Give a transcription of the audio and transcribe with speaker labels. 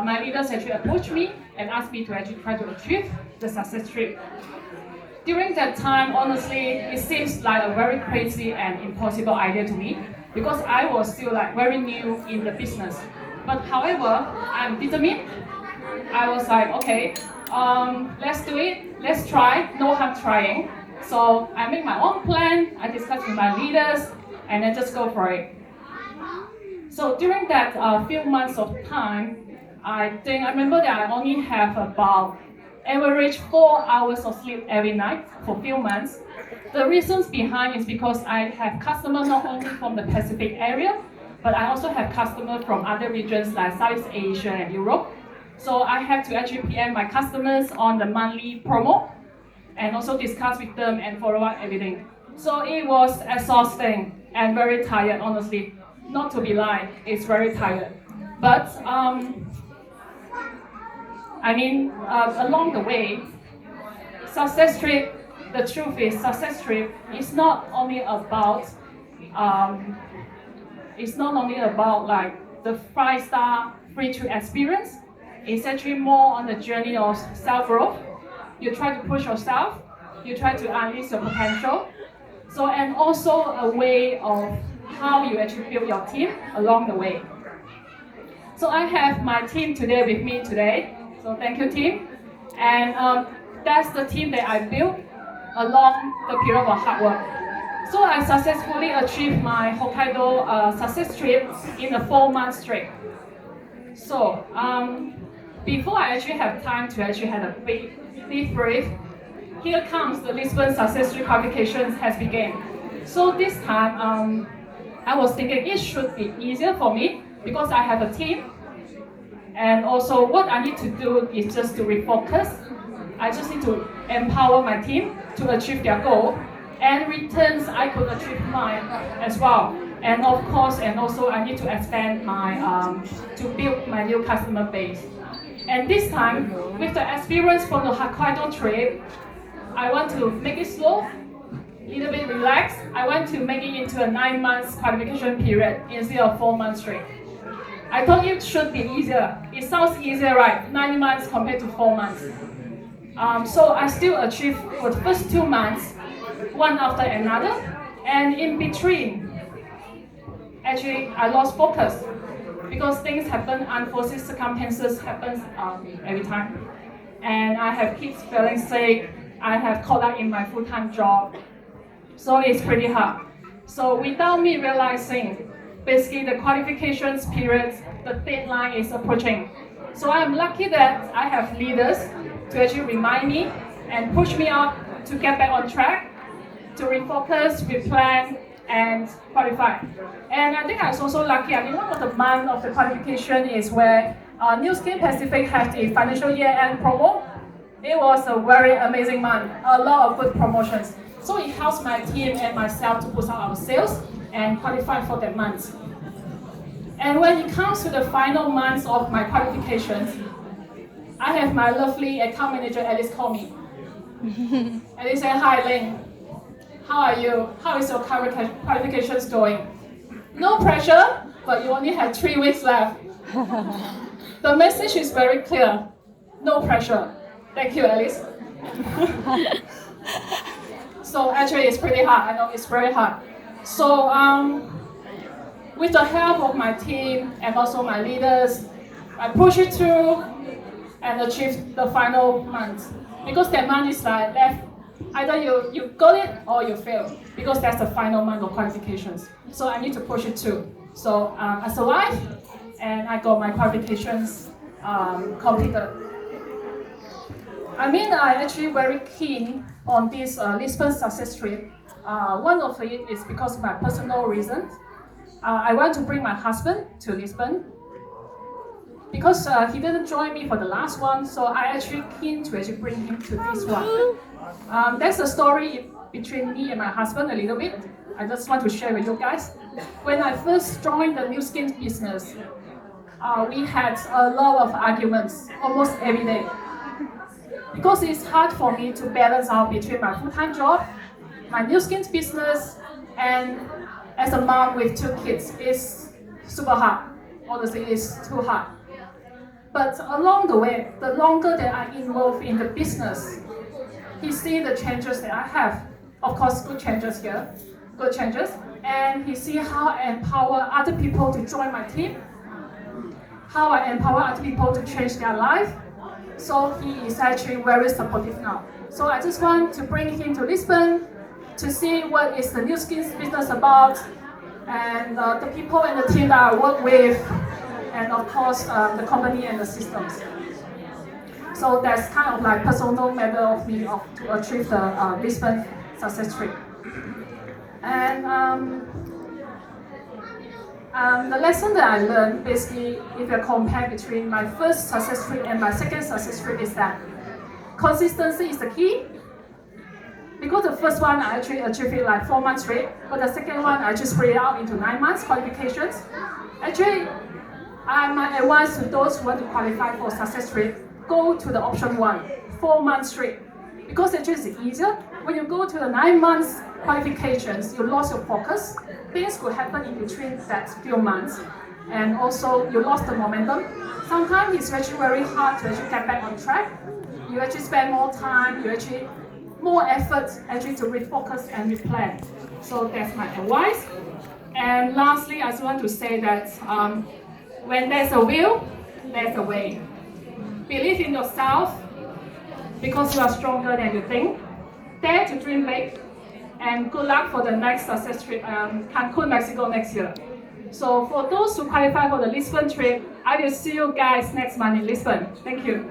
Speaker 1: my leaders actually approached me and asked me to actually try to achieve the success trip. During that time, honestly, it seems like a very crazy and impossible idea to me because I was still like very new in the business. But however, I'm determined. I was like, okay, let's do it. Let's try. No harm trying. So I make my own plan. I discuss with my leaders, and then just go for it. So during that few months of time, I remember that I only have about average 4 hours of sleep every night for few months. The reasons behind is because I have customers not only from the Pacific area, but I also have customers from other regions like Southeast Asia and Europe. So I have to actually PM my customers on the monthly promo and also discuss with them and follow up everything. So it was exhausting and very tired, honestly. Not to be lying, it's very tired. But along the way, success trip, the truth is success trip is not only about like the 5-star free trip experience. It's actually more on the journey of self-growth. You try to push yourself, you try to unleash your potential. So, and also a way of how you actually build your team along the way. So I have my team today with me today. So thank you, team. And that's the team that I built along the period of hard work. So I successfully achieved my Hokkaido success trip in a 4 month straight. So before I actually have time to actually have a big deep breath, here comes the Lisbon success trip qualifications has begun. So this time I was thinking it should be easier for me because I have a team. And also what I need to do is just to refocus. I just need to empower my team to achieve their goal. And returns, I could achieve mine as well. And of course, and also I need to expand my, to build my new customer base. And this time, with the experience from the Hokkaido trip, I want to make it slow, a little bit relaxed. I want to make it into a 9 months qualification period instead of 4 months straight. I thought it should be easier. It sounds easier, right? 9 months compared to 4 months. So I still achieved for the first 2 months, one after another, and in between, actually I lost focus because things happen, unforeseen circumstances happen every time. And I have kids feeling sick, I have caught up in my full-time job, so it's pretty hard. So without me realizing, basically the qualifications period, the deadline is approaching. So I'm lucky that I have leaders to actually remind me and push me up to get back on track, to refocus, replan, and qualify. And I think I was also lucky. I mean, one of the months of the qualification is where Nuskin Pacific had a financial year-end promo. It was a very amazing month, a lot of good promotions. So it helps my team and myself to boost our sales and qualify for that month. And when it comes to the final months of my qualifications, I have my lovely account manager Alice call me. Alice said, "Hi Ling, how are you? How is your qualifications going? No pressure, but you only have 3 weeks left." The message is very clear. No pressure. Thank you, Alice. So actually, it's pretty hard. I know it's very hard. So with the help of my team and also my leaders, I push it through and achieve the final month. Because that month is like left, either you got it or you fail. Because that's the final month of qualifications. So I need to push it through. So I survived and I got my qualifications completed. I'm actually very keen on this Lisbon success trip. One of it is because of my personal reasons. I want to bring my husband to Lisbon because he didn't join me for the last one, so I actually keen to actually bring him to this one. That's a story between me and my husband a little bit. I just want to share with you guys. When I first joined the Nuskin business, we had a lot of arguments almost every day. Because it's hard for me to balance out between my full-time job, my Nuskin business, and as a mom with 2 kids, it's super hard. Honestly, it's too hard. But along the way, the longer that I involve in the business, he see the changes that I have. Of course, good changes here, good changes. And he see how I empower other people to join my team, how I empower other people to change their life. So he is actually very supportive now. So I just want to bring him to Lisbon to see what is the Nuskin business about, and the people and the team that I work with, and of course the company and the systems. So that's kind of like personal matter of me to achieve the Lisbon success rate. And the lesson that I learned, basically, if you compare between my first success rate and my second success rate, is that consistency is the key. Because the first one I actually achieved it like 4 months straight, but the second one I just spread it out into 9 months qualifications. Actually, my advice to those who want to qualify for success rate, go to the option 1, 4 months straight. Because actually it's easier. When you go to the 9 months qualifications, you lost your focus. Things could happen in between that few months. And also you lost the momentum. Sometimes it's actually very hard to actually get back on track. You actually spend more time, you actually more effort actually to refocus and replan. So that's my advice. And lastly, I just want to say that when there's a will, there's a way. Believe in yourself because you are stronger than you think. Dare to dream big, and good luck for the next success trip, Cancun, Mexico next year. So for those who qualify for the Lisbon trip, I will see you guys next month in Lisbon. Thank you.